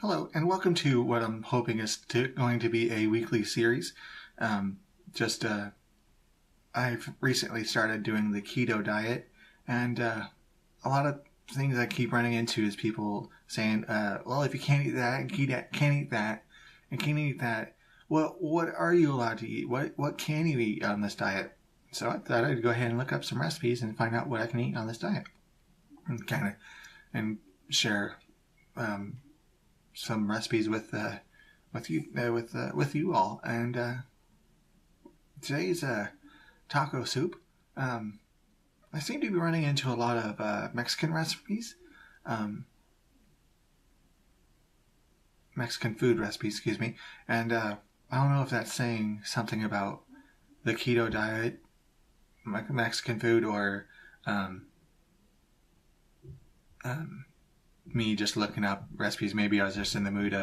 Hello, and welcome to what I'm hoping is going to be a weekly series. Um, just I've recently started doing the keto diet, and a lot of things I keep running into is people saying, "Well, if you can't eat that, and can't eat that, and can't eat that, well, what are you allowed to eat? What can you eat on this diet?" So I thought I'd go ahead and look up some recipes and find out what I can eat on this diet, and share. Some recipes with you all. And today's taco soup. I seem to be running into a lot of Mexican recipes, Mexican food recipes, excuse me. And I don't know if that's saying something about the keto diet, Mexican food, or me just looking up recipes. Maybe I was just in the mood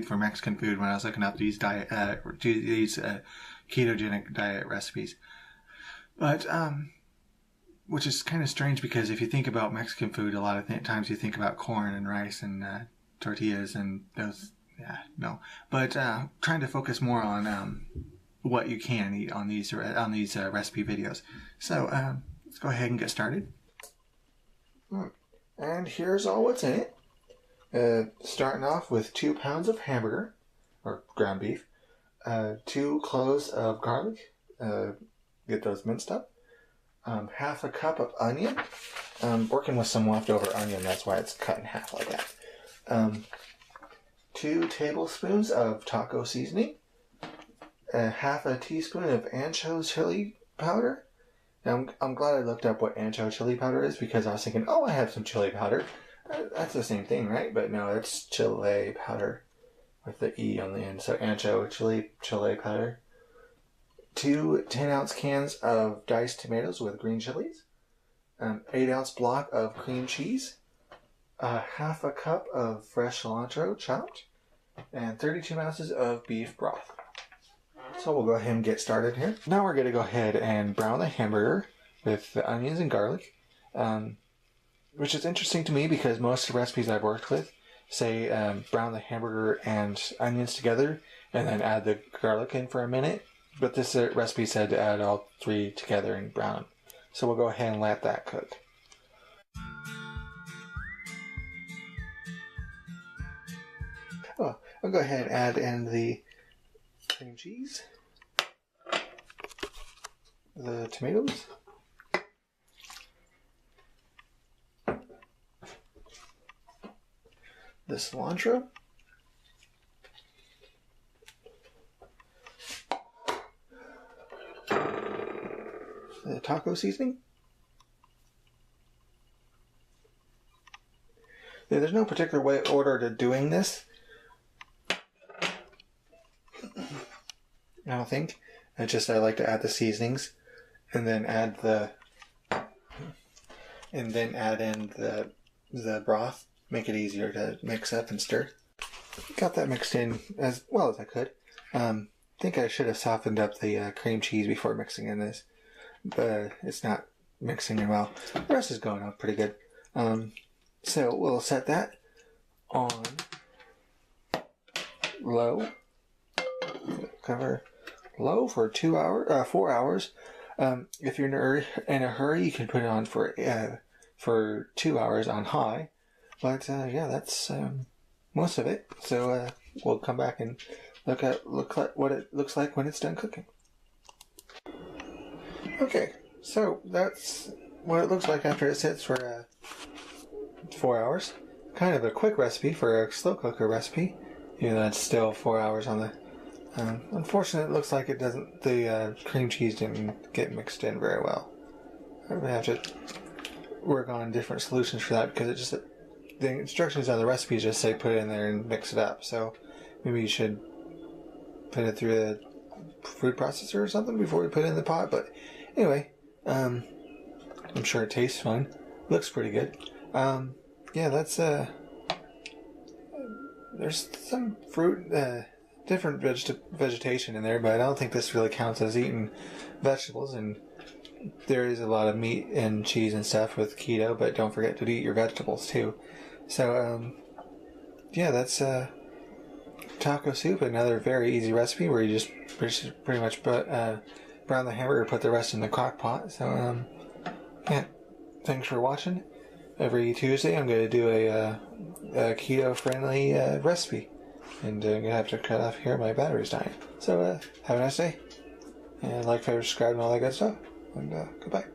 for Mexican food when I was looking up these ketogenic diet recipes. But which is kind of strange, because if you think about Mexican food, a lot of times you think about corn and rice and tortillas and those. Yeah, no. But trying to focus more on what you can eat on these recipe videos. So let's go ahead and get started. And here's all what's in it. Starting off with 2 pounds of hamburger, or ground beef, 2 cloves of garlic, get those minced up, half a cup of onion. Working with some leftover onion, that's why it's cut in half like that. 2 tablespoons of taco seasoning, half a teaspoon of ancho chili powder. Now, I'm glad I looked up what ancho chili powder is, because I was thinking, I have some chili powder. That's the same thing, right? But no, it's chile powder with the E on the end. So ancho chili powder. 2 10-ounce cans of diced tomatoes with green chilies. 8-ounce block of cream cheese. Half a cup of fresh cilantro chopped. And 32 ounces of beef broth. So we'll go ahead and get started here. Now we're going to go ahead and brown the hamburger with the onions and garlic, which is interesting to me because most of the recipes I've worked with say brown the hamburger and onions together and then add the garlic in for a minute. But this recipe said to add all 3 together and brown them. So we'll go ahead and let that cook. I'll go ahead and add in the cream cheese, the tomatoes, the cilantro, the taco seasoning. Yeah, there's no particular order to doing this, I don't think. It's just I like to add the seasonings and then add in the broth. Make it easier to mix up and stir. Got that mixed in as well as I could. Think I should have softened up the cream cheese before mixing in this, but it's not mixing in well. The rest is going out pretty good. So we'll set that on low. Cover low for 4 hours. If you're in a hurry, you can put it on for 2 hours on high. But that's most of it. So we'll come back and look at what it looks like when it's done cooking. Okay, so that's what it looks like after it sits for 4 hours. Kind of a quick recipe for a slow cooker recipe. That's still 4 hours on the. Unfortunately, it looks like it doesn't. The cream cheese didn't get mixed in very well. I'm gonna have to work on different solutions for that, because the instructions on the recipe just say put it in there and mix it up. So maybe you should put it through a food processor or something before we put it in the pot. But anyway, I'm sure it tastes fine. Looks pretty good. That's there's some fruit. Different vegetation in there, but I don't think this really counts as eating vegetables, and there is a lot of meat and cheese and stuff with keto, but don't forget to eat your vegetables too. So yeah, that's taco soup. Another very easy recipe where you just pretty much brown the hamburger, put the rest in the crock pot. So yeah, thanks for watching. Every Tuesday, I'm going to do a keto-friendly recipe. And I'm going to have to cut off here. My battery's dying. So have a nice day. And like, favorite, subscribe, and all that good stuff. And goodbye.